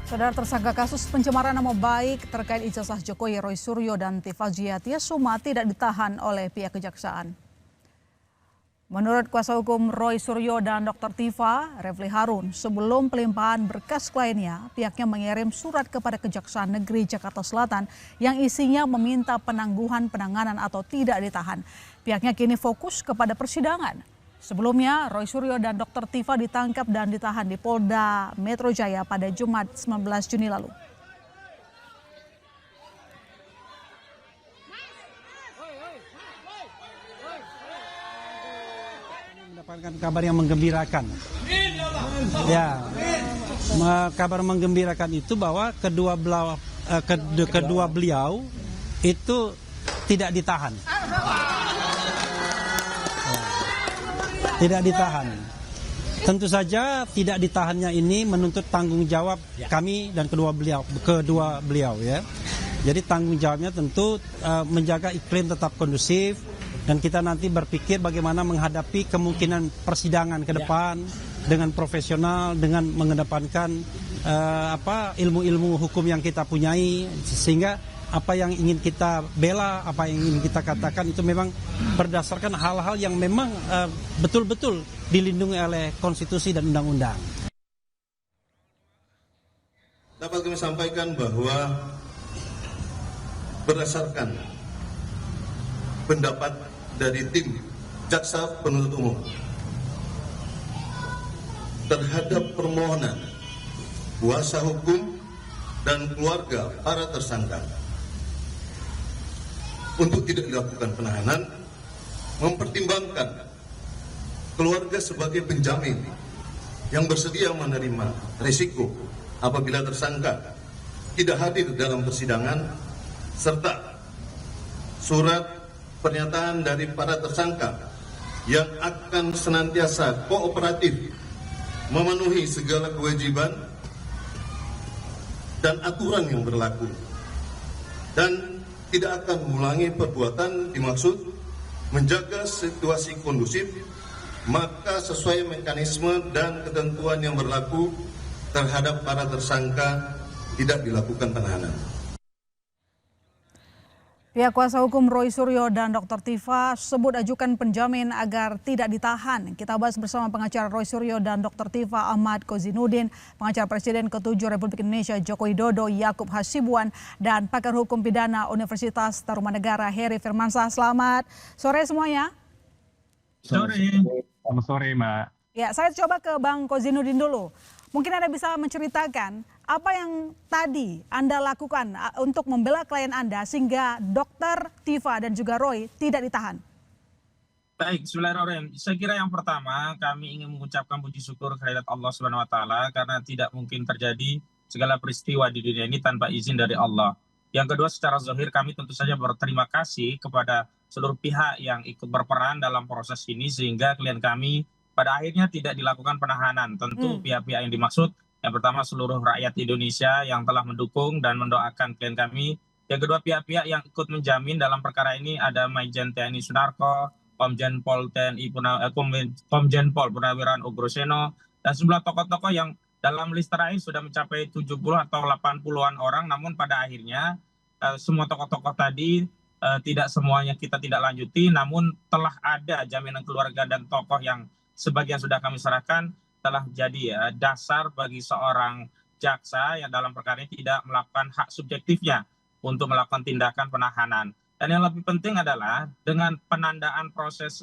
Saudara, tersangka kasus pencemaran nama baik terkait ijazah Jokowi, Roy Suryo dan Tifa Suma tidak ditahan oleh pihak kejaksaan. Menurut kuasa hukum Roy Suryo dan Dr. Tifa, Refli Harun, sebelum pelimpahan berkas kliennya, pihaknya mengirim surat kepada Kejaksaan Negeri Jakarta Selatan yang isinya meminta penangguhan penahanan atau tidak ditahan. Pihaknya kini fokus kepada persidangan. Sebelumnya, Roy Suryo dan Dr. Tifa ditangkap dan ditahan di Polda Metro Jaya pada Jumat 19 Juni lalu. Mendapatkan kabar yang menggembirakan. Ya, kabar menggembirakan itu bahwa kedua beliau itu tidak ditahan. Tidak ditahan. Tentu saja tidak ditahannya ini menuntut tanggung jawab kami dan kedua beliau ya. Jadi tanggung jawabnya tentu menjaga iklim tetap kondusif dan kita nanti berpikir bagaimana menghadapi kemungkinan persidangan ke depan dengan profesional, dengan mengedepankan ilmu-ilmu hukum yang kita punyai, sehingga apa yang ingin kita bela, apa yang ingin kita katakan itu memang berdasarkan hal-hal yang memang betul-betul dilindungi oleh konstitusi dan undang-undang. Dapat kami sampaikan bahwa berdasarkan pendapat dari tim jaksa penuntut umum terhadap permohonan kuasa hukum dan keluarga para tersangka untuk tidak dilakukan penahanan, mempertimbangkan keluarga sebagai penjamin yang bersedia menerima risiko apabila tersangka tidak hadir dalam persidangan, serta surat pernyataan dari para tersangka yang akan senantiasa kooperatif memenuhi segala kewajiban dan aturan yang berlaku, dan tidak akan mengulangi perbuatan dimaksud, menjaga situasi kondusif, maka sesuai mekanisme dan ketentuan yang berlaku terhadap para tersangka tidak dilakukan penahanan. Pihak kuasa hukum Roy Suryo dan Dr. Tifa sebut ajukan penjamin agar tidak ditahan. Kita bahas bersama pengacara Roy Suryo dan Dr. Tifa, Ahmad Kozinudin, pengacara Presiden ke-7 Republik Indonesia Joko Widodo Yakub Hasibuan, dan pakar hukum pidana Universitas Tarumanegara Heri Firmansyah. Selamat sore semuanya. Selamat sore, Mbak. Ya, saya coba ke Bang Kozinudin dulu. Mungkin Anda bisa menceritakan apa yang tadi Anda lakukan untuk membela klien Anda sehingga Dr. Tifa dan juga Roy tidak ditahan. Baik, bismillahirrahmanirrahim. Saya kira yang pertama kami ingin mengucapkan puji syukur kehadirat Allah Subhanahu wa taala karena tidak mungkin terjadi segala peristiwa di dunia ini tanpa izin dari Allah. Yang kedua, secara zahir kami tentu saja berterima kasih kepada seluruh pihak yang ikut berperan dalam proses ini sehingga klien kami pada akhirnya tidak dilakukan penahanan. Tentu pihak-pihak yang dimaksud, yang pertama seluruh rakyat Indonesia yang telah mendukung dan mendoakan klien kami. Yang kedua, pihak-pihak yang ikut menjamin dalam perkara ini ada Majen TNI Sunarko, Komjen Pol Purnawirawan Ugroseno, dan sejumlah tokoh-tokoh yang dalam list terakhir sudah mencapai 70 atau 80-an orang, namun pada akhirnya semua tokoh-tokoh tadi tidak semuanya kita tidak lanjuti, namun telah ada jaminan keluarga dan tokoh yang sebagian sudah kami serahkan telah jadi dasar bagi seorang jaksa yang dalam perkara ini tidak melakukan hak subjektifnya untuk melakukan tindakan penahanan. Dan yang lebih penting adalah dengan penandaan proses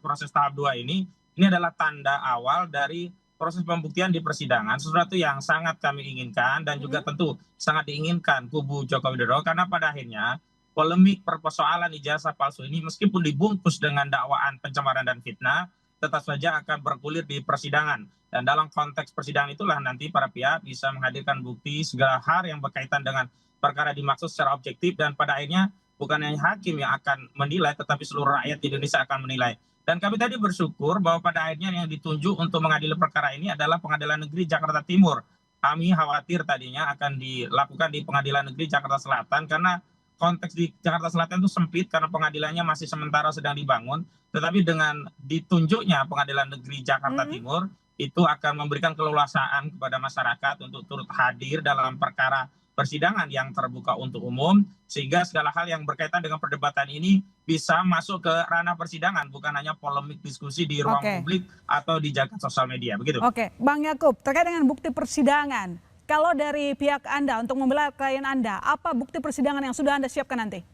proses tahap 2 ini adalah tanda awal dari proses pembuktian di persidangan, sesuatu yang sangat kami inginkan dan juga tentu sangat diinginkan kubu Joko Widodo, karena pada akhirnya polemik persoalan ijazah palsu ini meskipun dibungkus dengan dakwaan pencemaran dan fitnah, tetap saja akan bergulir di persidangan. Dan dalam konteks persidangan itulah nanti para pihak bisa menghadirkan bukti segala hal yang berkaitan dengan perkara dimaksud secara objektif, dan pada akhirnya bukan hanya hakim yang akan menilai, tetapi seluruh rakyat di Indonesia akan menilai. Dan kami tadi bersyukur bahwa pada akhirnya yang ditunjuk untuk mengadili perkara ini adalah Pengadilan Negeri Jakarta Timur. Kami khawatir tadinya akan dilakukan di Pengadilan Negeri Jakarta Selatan karena konteks di Jakarta Selatan itu sempit karena pengadilannya masih sementara sedang dibangun, tetapi dengan ditunjuknya Pengadilan Negeri Jakarta Timur itu akan memberikan keleluasaan kepada masyarakat untuk turut hadir dalam perkara persidangan yang terbuka untuk umum, sehingga segala hal yang berkaitan dengan perdebatan ini bisa masuk ke ranah persidangan, bukan hanya polemik diskusi di ruang publik atau di jagat sosial media. Begitu. Oke, Bang Yakub, terkait dengan bukti persidangan, kalau dari pihak Anda untuk membela klien Anda, apa bukti persidangan yang sudah Anda siapkan nanti?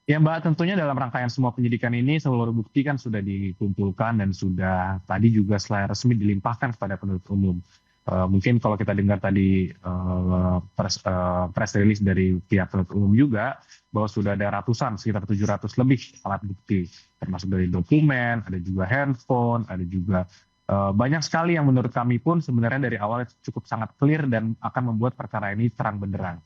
Ya Mbak, tentunya dalam rangkaian semua penyidikan ini seluruh bukti kan sudah dikumpulkan dan sudah tadi juga secara resmi dilimpahkan kepada penuntut umum. Mungkin kalau kita dengar tadi press release dari pihak penuntut umum juga, bahwa sudah ada ratusan, sekitar 700 lebih alat bukti, termasuk dari dokumen, ada juga handphone, ada juga banyak sekali yang menurut kami pun sebenarnya dari awal cukup sangat clear dan akan membuat perkara ini terang benderang.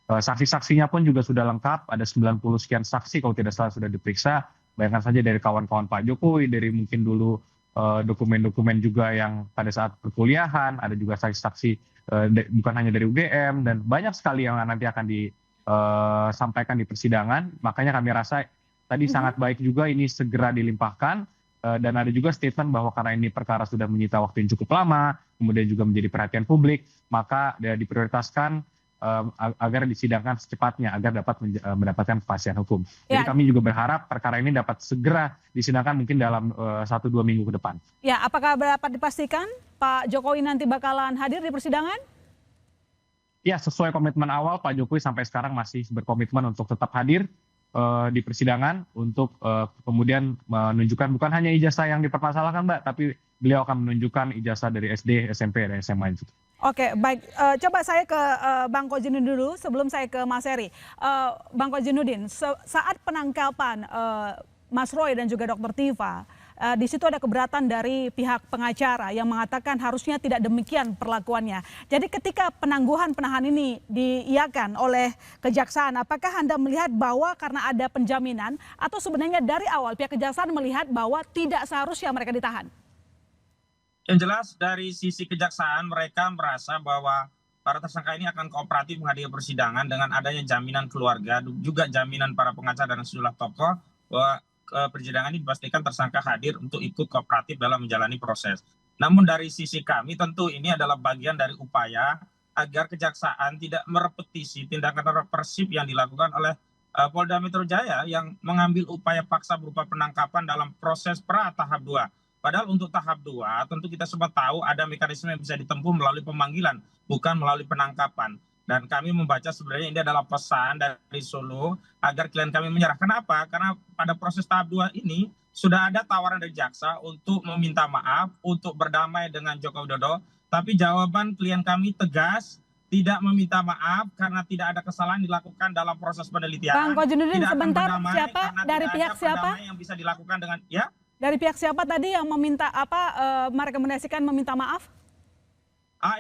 Saksi-saksinya pun juga sudah lengkap, ada 90 sekian saksi kalau tidak salah sudah diperiksa. Bayangkan saja dari kawan-kawan Pak Jokowi, dari mungkin dulu dokumen-dokumen juga yang pada saat perkuliahan, ada juga saksi-saksi bukan hanya dari UGM, dan banyak sekali yang nanti akan disampaikan di persidangan. Makanya kami rasa tadi sangat baik juga ini segera dilimpahkan, dan ada juga statement bahwa karena ini perkara sudah menyita waktu yang cukup lama, kemudian juga menjadi perhatian publik, maka diprioritaskan agar disidangkan secepatnya agar dapat mendapatkan kepastian hukum. Jadi kami juga berharap perkara ini dapat segera disidangkan mungkin dalam 1-2 minggu ke depan. Ya, apakah dapat dipastikan Pak Jokowi nanti bakalan hadir di persidangan? Ya, sesuai komitmen awal Pak Jokowi sampai sekarang masih berkomitmen untuk tetap hadir di persidangan untuk kemudian menunjukkan bukan hanya ijazah yang dipermasalahkan Mbak, tapi beliau akan menunjukkan ijazah dari SD, SMP, dan SMA itu. Oke, baik. Coba saya ke Bang Kojinudin dulu sebelum saya ke Mas Heri. Bang Kojinudin, saat penangkapan Mas Roy dan juga Dr. Tiva, di situ ada keberatan dari pihak pengacara yang mengatakan harusnya tidak demikian perlakuannya. Jadi ketika penangguhan penahanan ini diiakan oleh kejaksaan, apakah Anda melihat bahwa karena ada penjaminan atau sebenarnya dari awal pihak kejaksaan melihat bahwa tidak seharusnya mereka ditahan? Yang jelas dari sisi kejaksaan mereka merasa bahwa para tersangka ini akan kooperatif menghadiri persidangan dengan adanya jaminan keluarga, juga jaminan para pengacara dan sejumlah tokoh bahwa persidangan ini dipastikan tersangka hadir untuk ikut kooperatif dalam menjalani proses. Namun dari sisi kami tentu ini adalah bagian dari upaya agar kejaksaan tidak merepetisi tindakan represif yang dilakukan oleh Polda Metro Jaya yang mengambil upaya paksa berupa penangkapan dalam proses pra tahap 2. Padahal untuk tahap 2 tentu kita semua tahu ada mekanisme yang bisa ditempuh melalui pemanggilan, bukan melalui penangkapan. Dan kami membaca sebenarnya ini adalah pesan dari Solo agar klien kami menyerah. Kenapa? Karena pada proses tahap 2 ini sudah ada tawaran dari jaksa untuk meminta maaf, untuk berdamai dengan Joko Widodo. Tapi jawaban klien kami tegas, tidak meminta maaf karena tidak ada kesalahan dilakukan dalam proses penelitian. Bang Kojinudin, sebentar, siapa dari pihak siapa yang bisa dilakukan dengan ya? Dari pihak siapa tadi yang meminta merekomendasikan meminta maaf?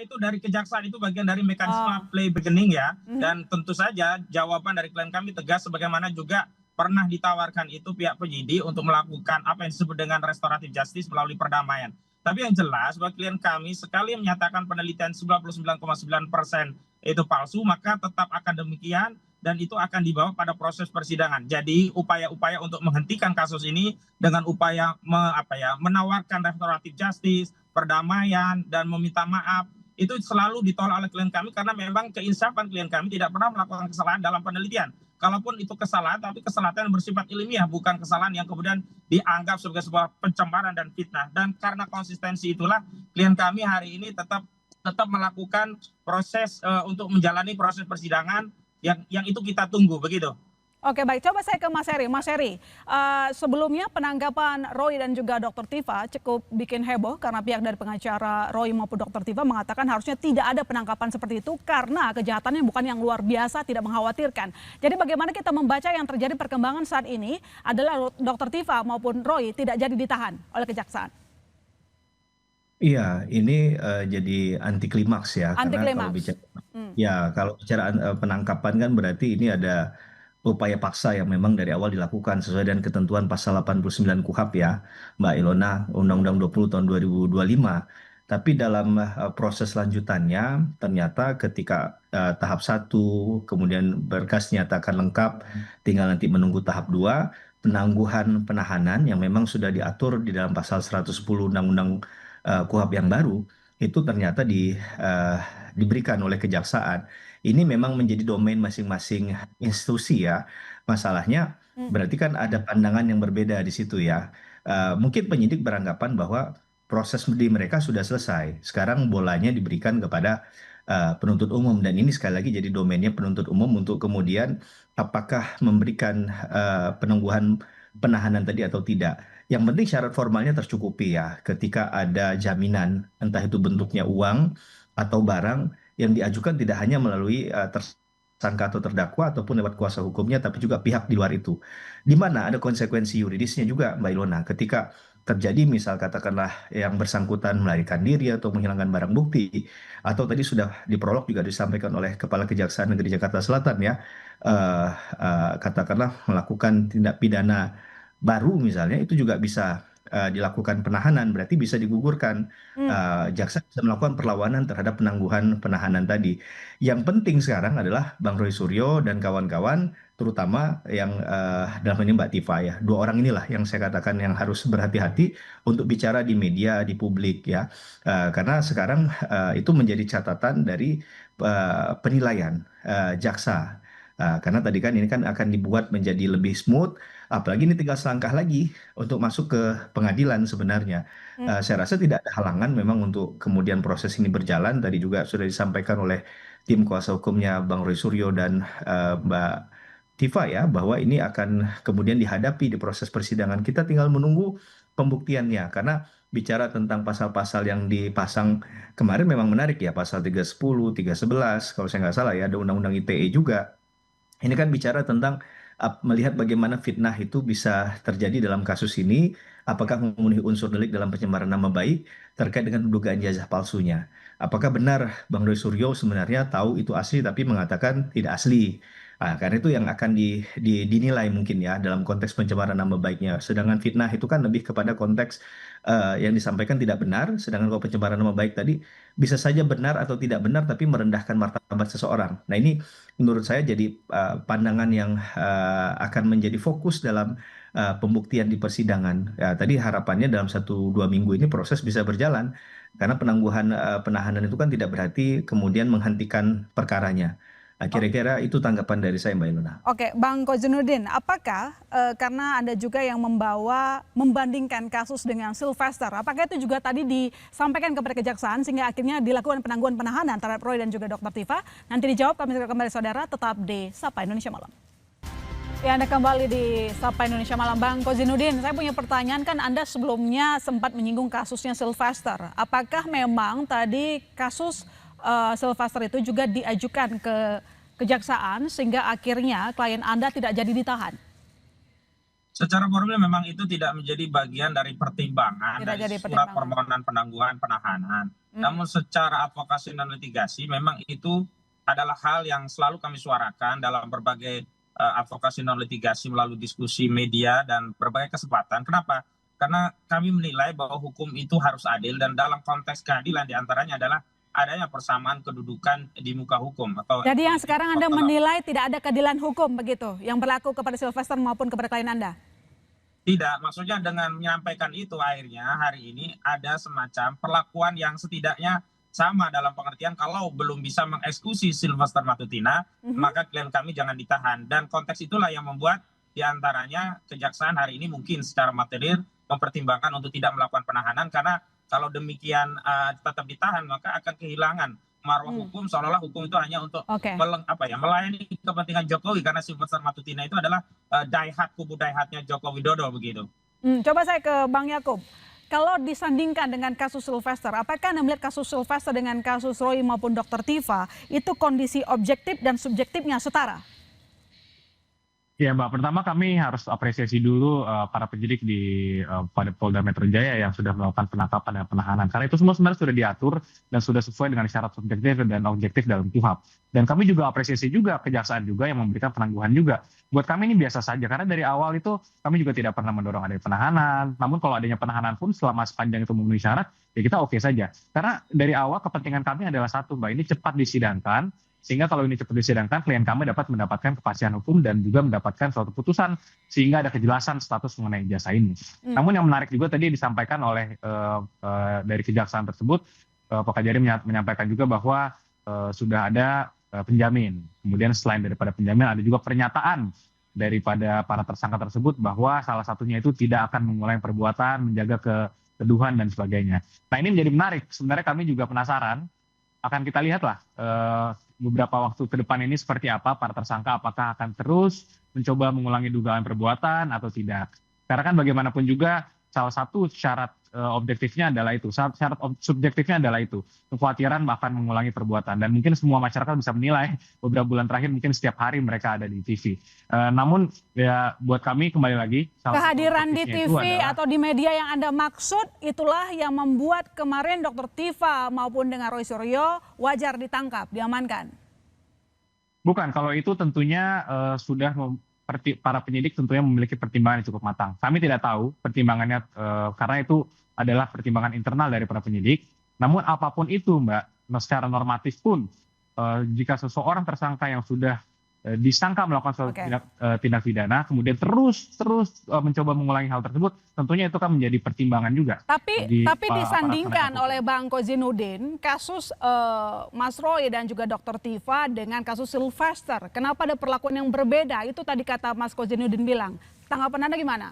Itu dari kejaksaan, itu bagian dari mekanisme play beginning ya. Dan tentu saja jawaban dari klien kami tegas sebagaimana juga pernah ditawarkan itu pihak penyidik untuk melakukan apa yang disebut dengan restoratif justice melalui perdamaian. Tapi yang jelas bahwa klien kami sekali menyatakan penelitian 99,9% itu palsu, maka tetap akan demikian dan itu akan dibawa pada proses persidangan. Jadi upaya-upaya untuk menghentikan kasus ini dengan upaya menawarkan restoratif justice, perdamaian, dan meminta maaf, itu selalu ditolak oleh klien kami karena memang keinsafan klien kami tidak pernah melakukan kesalahan dalam penelitian. Kalaupun itu kesalahan, tapi kesalahan yang bersifat ilmiah, bukan kesalahan yang kemudian dianggap sebagai sebuah pencemaran dan fitnah. Dan karena konsistensi itulah klien kami hari ini tetap melakukan proses untuk menjalani proses persidangan yang itu kita tunggu, begitu. Oke, baik. Coba saya ke Mas Heri. Mas Heri, sebelumnya penangkapan Roy dan juga Dr. Tiva cukup bikin heboh karena pihak dari pengacara Roy maupun Dr. Tiva mengatakan harusnya tidak ada penangkapan seperti itu karena kejahatannya bukan yang luar biasa, tidak mengkhawatirkan. Jadi bagaimana kita membaca yang terjadi perkembangan saat ini adalah Dr. Tiva maupun Roy tidak jadi ditahan oleh kejaksaan? Iya, ini jadi anti klimaks ya. Karena kalau bicara penangkapan kan berarti ini ada upaya paksa yang memang dari awal dilakukan sesuai dengan ketentuan pasal 89 KUHP ya, Mbak Ilona, Undang-Undang 20 tahun 2025. Tapi dalam proses lanjutannya ternyata ketika tahap 1 kemudian berkas nyatakan lengkap, tinggal nanti menunggu tahap 2, penangguhan penahanan yang memang sudah diatur di dalam pasal 110 Undang-Undang KUHP yang baru itu ternyata diberikan oleh kejaksaan. Ini memang menjadi domain masing-masing institusi ya. Masalahnya berarti kan ada pandangan yang berbeda di situ ya. Mungkin penyidik beranggapan bahwa proses di mereka sudah selesai. Sekarang bolanya diberikan kepada penuntut umum, dan ini sekali lagi jadi domainnya penuntut umum untuk kemudian apakah memberikan penangguhan penahanan tadi atau tidak. Yang penting syarat formalnya tercukupi ya. Ketika ada jaminan, entah itu bentuknya uang atau barang yang diajukan tidak hanya melalui tersangka atau terdakwa ataupun lewat kuasa hukumnya, tapi juga pihak di luar itu. Di mana ada konsekuensi yuridisnya juga, Mbak Ilona. Ketika terjadi misal katakanlah yang bersangkutan melarikan diri atau menghilangkan barang bukti, atau tadi sudah di prolog juga disampaikan oleh Kepala Kejaksaan Negeri Jakarta Selatan ya, katakanlah melakukan tindak pidana baru misalnya, itu juga bisa dilakukan penahanan, berarti bisa digugurkan. Jaksa bisa melakukan perlawanan terhadap penangguhan penahanan tadi. Yang penting sekarang adalah Bang Roy Suryo dan kawan-kawan, terutama yang dalam ini Mbak Tifa ya, dua orang inilah yang saya katakan yang harus berhati-hati untuk bicara di media, di publik ya. Karena sekarang itu menjadi catatan dari penilaian jaksa. Karena tadi kan ini kan akan dibuat menjadi lebih smooth, apalagi ini tinggal selangkah lagi untuk masuk ke pengadilan sebenarnya. Saya rasa tidak ada halangan memang untuk kemudian proses ini berjalan. Tadi juga sudah disampaikan oleh tim kuasa hukumnya Bang Roy Suryo dan Mbak Tifa ya, bahwa ini akan kemudian dihadapi di proses persidangan. Kita tinggal menunggu pembuktiannya, karena bicara tentang pasal-pasal yang dipasang kemarin memang menarik ya, pasal 310, 311, kalau saya nggak salah ya, ada Undang-Undang ITE juga. Ini kan bicara tentang melihat bagaimana fitnah itu bisa terjadi dalam kasus ini, apakah memenuhi unsur delik dalam pencemaran nama baik terkait dengan dugaan ijazah palsunya. Apakah benar Bang Roy Suryo sebenarnya tahu itu asli tapi mengatakan tidak asli. Karena itu yang akan dinilai mungkin ya dalam konteks pencemaran nama baiknya. Sedangkan fitnah itu kan lebih kepada konteks yang disampaikan tidak benar, sedangkan kalau pencemaran nama baik tadi bisa saja benar atau tidak benar tapi merendahkan martabat seseorang. Nah ini menurut saya jadi pandangan yang akan menjadi fokus dalam pembuktian di persidangan. Ya, tadi harapannya dalam 1-2 minggu ini proses bisa berjalan, karena penangguhan penahanan itu kan tidak berarti kemudian menghentikan perkaranya. Kira-kira itu tanggapan dari saya, Mbak Ilona. Oke, Bang Kozinudin, apakah karena Anda juga yang membandingkan kasus dengan Sylvester, apakah itu juga tadi disampaikan kepada kejaksaan sehingga akhirnya dilakukan penangguhan penahanan terhadap Roy dan juga Dr. Tifa? Nanti dijawab, kami segera kembali saudara, tetap di Sapa Indonesia Malam. Ya, Anda kembali di Sapa Indonesia Malam. Bang Kozinudin, saya punya pertanyaan, kan Anda sebelumnya sempat menyinggung kasusnya Sylvester. Apakah memang tadi kasus Sylvester itu juga diajukan ke kejaksaan sehingga akhirnya klien Anda tidak jadi ditahan? Secara formal memang itu tidak menjadi bagian dari pertimbangan dari surat permohonan penangguhan penahanan. Namun secara advokasi dan litigasi memang itu adalah hal yang selalu kami suarakan dalam berbagai advokasi non litigasi melalui diskusi media dan berbagai kesempatan. Kenapa? Karena kami menilai bahwa hukum itu harus adil, dan dalam konteks keadilan diantaranya adalah adanya persamaan kedudukan di muka hukum. Jadi yang sekarang Anda menilai tidak ada keadilan hukum begitu yang berlaku kepada Sylvester maupun kepada klien Anda? Tidak, maksudnya dengan menyampaikan itu akhirnya hari ini ada semacam perlakuan yang setidaknya sama dalam pengertian kalau belum bisa mengeksekusi Sylvester Matutina, maka klien kami jangan ditahan. Dan konteks itulah yang membuat diantaranya kejaksaan hari ini mungkin secara material mempertimbangkan untuk tidak melakukan penahanan, karena kalau demikian tetap ditahan maka akan kehilangan marwah hukum, seolah-olah hukum itu hanya untuk melayani kepentingan Jokowi, karena Sylvester Matutina itu adalah kubu daihatnya Joko Widodo begitu. Coba saya ke Bang Yakub. Kalau disandingkan dengan kasus Sylvester, apakah Anda melihat kasus Sylvester dengan kasus Roy maupun Dr. Tifa itu kondisi objektif dan subjektifnya setara? Ya Mbak, pertama kami harus apresiasi dulu para penyidik di Polda Metro Jaya yang sudah melakukan penangkapan dan penahanan. Karena itu semua sebenarnya sudah diatur dan sudah sesuai dengan syarat subjektif dan objektif dalam KUHP. Dan kami juga apresiasi juga kejaksaan juga yang memberikan penangguhan juga. Buat kami ini biasa saja, karena dari awal itu kami juga tidak pernah mendorong adanya penahanan. Namun kalau adanya penahanan pun selama sepanjang itu memenuhi syarat, ya kita oke saja. Karena dari awal kepentingan kami adalah satu Mbak, ini cepat disidangkan. Sehingga kalau ini cepat disidangkan, klien kami dapat mendapatkan kepastian hukum dan juga mendapatkan suatu putusan sehingga ada kejelasan status mengenai ijazah ini. Namun yang menarik juga tadi disampaikan oleh dari kejaksaan tersebut, Pak Kajari menyampaikan juga bahwa sudah ada penjamin. Kemudian selain daripada penjamin ada juga pernyataan daripada para tersangka tersebut bahwa salah satunya itu tidak akan mengulangi perbuatan, menjaga keteduhan dan sebagainya. Nah ini menjadi menarik. Sebenarnya kami juga penasaran. Akan kita lihatlah beberapa waktu ke depan ini seperti apa para tersangka, apakah akan terus mencoba mengulangi dugaan perbuatan atau tidak. Karena kan bagaimanapun juga salah satu syarat objektifnya adalah itu, syarat subjektifnya adalah itu, kekhawatiran bahkan mengulangi perbuatan. Dan mungkin semua masyarakat bisa menilai beberapa bulan terakhir mungkin setiap hari mereka ada di TV. Namun ya buat kami kembali lagi, kehadiran di TV atau di media yang Anda maksud itulah yang membuat kemarin Dr. Tifa maupun dengan Roy Suryo wajar ditangkap, diamankan. Bukan, kalau itu tentunya sudah para penyidik tentunya memiliki pertimbangan yang cukup matang. Kami tidak tahu pertimbangannya karena itu adalah pertimbangan internal dari para penyidik. Namun apapun itu Mbak, secara normatif pun jika seseorang tersangka yang sudah disangka melakukan suatu tindak pidana, kemudian terus mencoba mengulangi hal tersebut, tentunya itu kan menjadi pertimbangan juga. Tapi disandingkan oleh Bang Kozinudin, kasus Mas Roy dan juga Dr. Tifa dengan kasus Sylvester, kenapa ada perlakuan yang berbeda? Itu tadi kata Mas Kozinudin bilang. Tanggapan Anda gimana?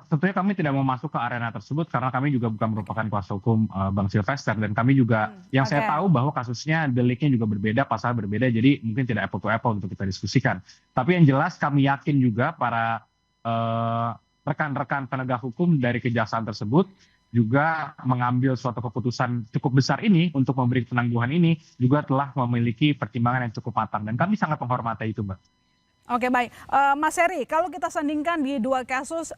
Tentunya kami tidak mau masuk ke arena tersebut karena kami juga bukan merupakan kuasa hukum Bang Sylvester, dan kami juga saya tahu bahwa kasusnya deliknya juga berbeda, pasal berbeda, jadi mungkin tidak apple to apple untuk kita diskusikan. Tapi yang jelas kami yakin juga para rekan-rekan penegak hukum dari kejaksaan tersebut juga mengambil suatu keputusan cukup besar ini untuk memberi penangguhan ini juga telah memiliki pertimbangan yang cukup matang, dan kami sangat menghormati itu, Mbak. Oke, baik. Mas Heri, kalau kita sandingkan di dua kasus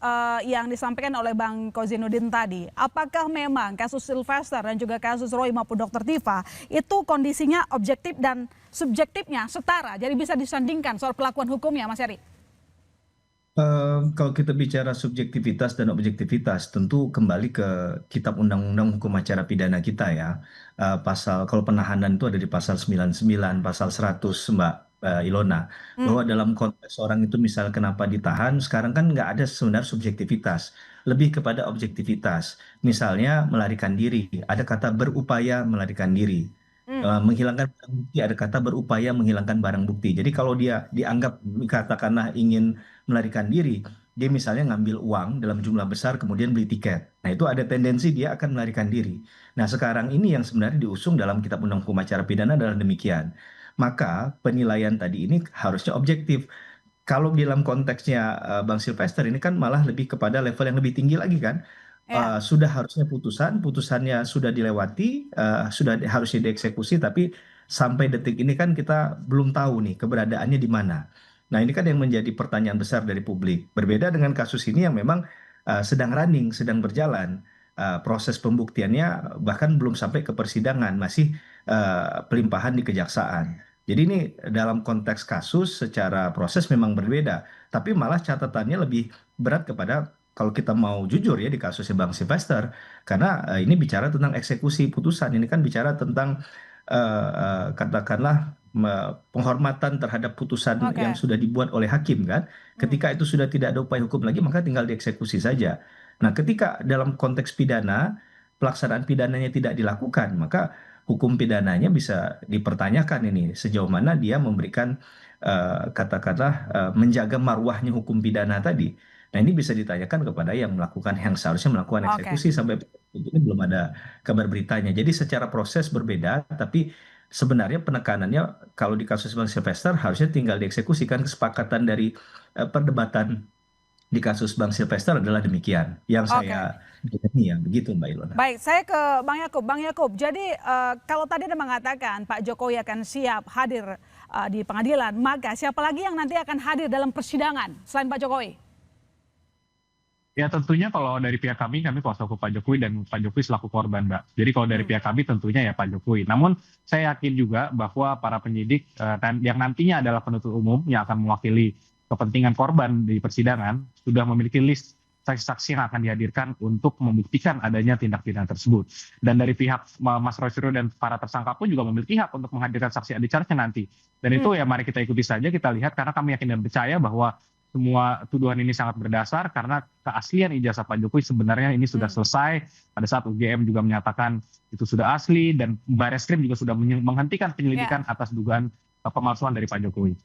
yang disampaikan oleh Bang Kozinudin tadi, apakah memang kasus Sylvester dan juga kasus Roy maupun Dr. Tifa itu kondisinya objektif dan subjektifnya setara, jadi bisa disandingkan soal perlakuan hukumnya, Mas Heri? Kalau kita bicara subjektivitas dan objektivitas, tentu kembali ke Kitab Undang-Undang Hukum Acara Pidana kita ya. Kalau penahanan itu ada di pasal 99, pasal 100, Mbak Ilona, bahwa dalam konteks orang itu misal kenapa ditahan, sekarang kan nggak ada sebenarnya subjektivitas, lebih kepada objektivitas. Misalnya melarikan diri, ada kata berupaya melarikan diri. Menghilangkan barang bukti, ada kata berupaya menghilangkan barang bukti. Jadi kalau dia dianggap katakanlah ingin melarikan diri, dia misalnya ngambil uang dalam jumlah besar kemudian beli tiket. Nah itu ada tendensi dia akan melarikan diri. Nah sekarang ini yang sebenarnya diusung dalam Kitab Undang Hukum Acara Pidana adalah demikian. Maka penilaian tadi ini harusnya objektif. Kalau dalam konteksnya Bang Sylvester ini kan malah lebih kepada level yang lebih tinggi lagi kan. Sudah harusnya putusannya sudah dilewati, sudah harusnya dieksekusi, tapi sampai detik ini kan kita belum tahu nih keberadaannya di mana. Nah ini kan yang menjadi pertanyaan besar dari publik. Berbeda dengan kasus ini yang memang sedang running, sedang berjalan. Proses pembuktiannya bahkan belum sampai ke persidangan, masih pelimpahan di kejaksaan. Jadi ini dalam konteks kasus secara proses memang berbeda. Tapi malah catatannya lebih berat kepada, kalau kita mau jujur ya, di kasusnya Bang Sylvester, karena ini bicara tentang eksekusi putusan, ini kan bicara tentang katakanlah penghormatan terhadap putusan yang sudah dibuat oleh hakim kan. Ketika itu sudah tidak ada upaya hukum lagi, maka tinggal dieksekusi saja. Nah ketika dalam konteks pidana, pelaksanaan pidananya tidak dilakukan, maka hukum pidananya bisa dipertanyakan ini sejauh mana dia memberikan katakanlah menjaga marwahnya hukum pidana tadi. Nah ini bisa ditanyakan kepada yang seharusnya melakukan eksekusi. Sampai ini belum ada kabar beritanya. Jadi secara proses berbeda, tapi sebenarnya penekanannya kalau di kasus Bang Sylvester harusnya tinggal dieksekusikan. Kesepakatan dari perdebatan di kasus Bang Sylvester adalah demikian. Yang saya ya begitu Mbak Ilona. Baik, saya ke Bang Yakub. Bang Yakub, jadi kalau tadi Anda mengatakan Pak Jokowi akan siap hadir di pengadilan, maka siapa lagi yang nanti akan hadir dalam persidangan selain Pak Jokowi? Ya tentunya kalau dari pihak kami kuasa hukum Pak Jokowi dan Pak Jokowi selaku korban, Mbak. Jadi kalau dari pihak kami tentunya ya Pak Jokowi. Namun saya yakin juga bahwa para penyidik yang nantinya adalah penuntut umum yang akan mewakili kepentingan korban di persidangan sudah memiliki list saksi-saksi yang akan dihadirkan untuk membuktikan adanya tindak pidana tersebut. Dan dari pihak Mas Roy Suryo dan para tersangka pun juga memiliki hak untuk menghadirkan saksi adik charge nanti. Dan itu ya mari kita ikuti saja, kita lihat, karena kami yakin dan percaya bahwa semua tuduhan ini sangat berdasar, karena keaslian ijazah Pak Jokowi sebenarnya ini sudah selesai pada saat UGM juga menyatakan itu sudah asli, dan Barreskrim juga sudah menghentikan penyelidikan atas dugaan pemalsuan dari Pak Jokowi.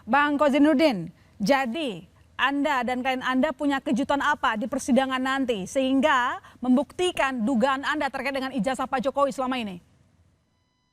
Bang Kozinudin, jadi Anda dan klien Anda punya kejutan apa di persidangan nanti sehingga membuktikan dugaan Anda terkait dengan ijazah Pak Jokowi selama ini?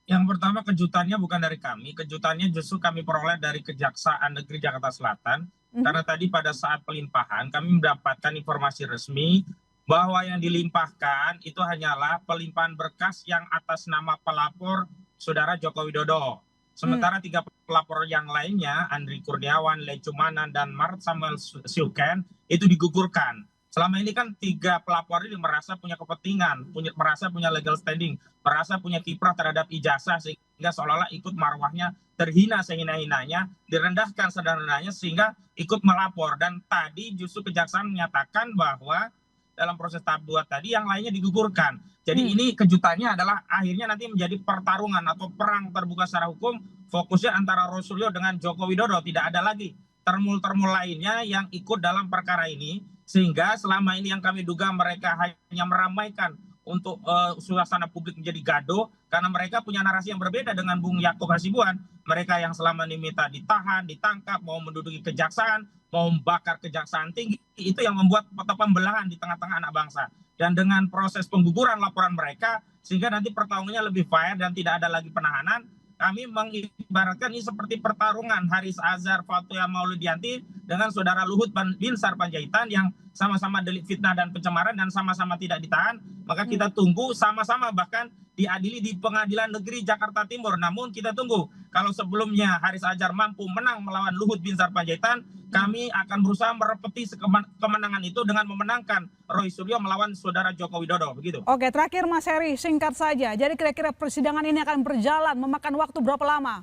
Yang pertama, kejutannya bukan dari kami, kejutannya justru kami peroleh dari Kejaksaan Negeri Jakarta Selatan. Karena tadi pada saat pelimpahan kami mendapatkan informasi resmi bahwa yang dilimpahkan itu hanyalah pelimpahan berkas yang atas nama pelapor Saudara Joko Widodo. Sementara 3 pelapor yang lainnya, Andri Kurniawan, Lecumanan, dan Mart Samuel Syuken, itu digugurkan. Selama ini kan 3 pelapor ini merasa punya kepentingan, merasa punya legal standing, merasa punya kiprah terhadap ijazah, sehingga seolah-olah ikut marwahnya terhina sehina-hinanya, direndahkan sederhananya sehingga ikut melapor. Dan tadi justru Kejaksaan menyatakan bahwa dalam proses tahap 2 tadi yang lainnya digugurkan. Jadi ini kejutannya adalah akhirnya nanti menjadi pertarungan atau perang terbuka secara hukum, fokusnya antara Roy Suryo dengan Joko Widodo. Tidak ada lagi termul-termul lainnya yang ikut dalam perkara ini, sehingga selama ini yang kami duga mereka hanya meramaikan untuk suasana publik menjadi gaduh, karena mereka punya narasi yang berbeda dengan Bung Yakub Hasibuan. Mereka yang selama ini minta ditahan, ditangkap, mau menduduki kejaksaan, mau membakar kejaksaan tinggi, itu yang membuat pembelahan di tengah-tengah anak bangsa. Dan dengan proses pengguguran laporan mereka, sehingga nanti pertarungannya lebih fair dan tidak ada lagi penahanan, kami mengibaratkan ini seperti pertarungan Haris Azhar Fatwa Maulidianti dengan Saudara Luhut Binsar Panjaitan yang sama-sama delik fitnah dan pencemaran dan sama-sama tidak ditahan. Maka kita tunggu sama-sama bahkan diadili di Pengadilan Negeri Jakarta Timur. Namun kita tunggu, kalau sebelumnya Haris Azhar mampu menang melawan Luhut Binsar Panjaitan, kami akan berusaha merepeti kemenangan itu dengan memenangkan Roy Suryo melawan Saudara Joko Widodo. Begitu. Oke, terakhir Mas Heri, singkat saja. Jadi kira-kira persidangan ini akan berjalan, memakan waktu berapa lama?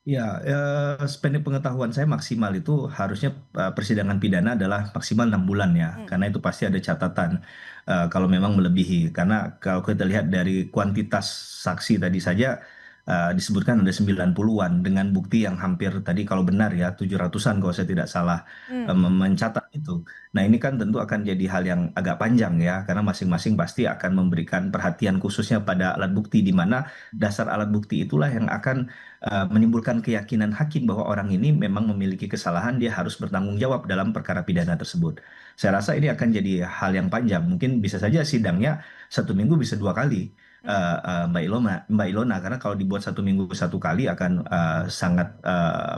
Ya, sependek pengetahuan saya maksimal itu harusnya persidangan pidana adalah maksimal 6 bulan ya, karena itu pasti ada catatan kalau memang melebihi. Karena kalau kita lihat dari kuantitas saksi tadi saja disebutkan ada 90-an dengan bukti yang hampir tadi kalau benar ya 700-an kalau saya tidak salah mencatat itu. Nah ini kan tentu akan jadi hal yang agak panjang ya, karena masing-masing pasti akan memberikan perhatian khususnya pada alat bukti, di mana dasar alat bukti itulah yang akan menimbulkan keyakinan hakim bahwa orang ini memang memiliki kesalahan, dia harus bertanggung jawab dalam perkara pidana tersebut. Saya rasa ini akan jadi hal yang panjang, mungkin bisa saja sidangnya 1 minggu bisa 2 kali. Mbak Ilona, karena kalau dibuat 1 minggu 1 kali akan sangat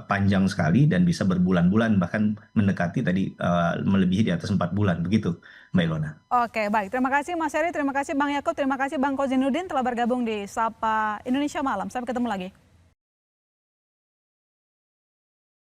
panjang sekali dan bisa berbulan-bulan, bahkan mendekati tadi melebihi di atas 4 bulan, begitu Mbak Ilona. Oke, baik. Terima kasih Mas Heri, terima kasih Bang Yakub, terima kasih Bang Kozinudin telah bergabung di Sapa Indonesia Malam. Sampai ketemu lagi.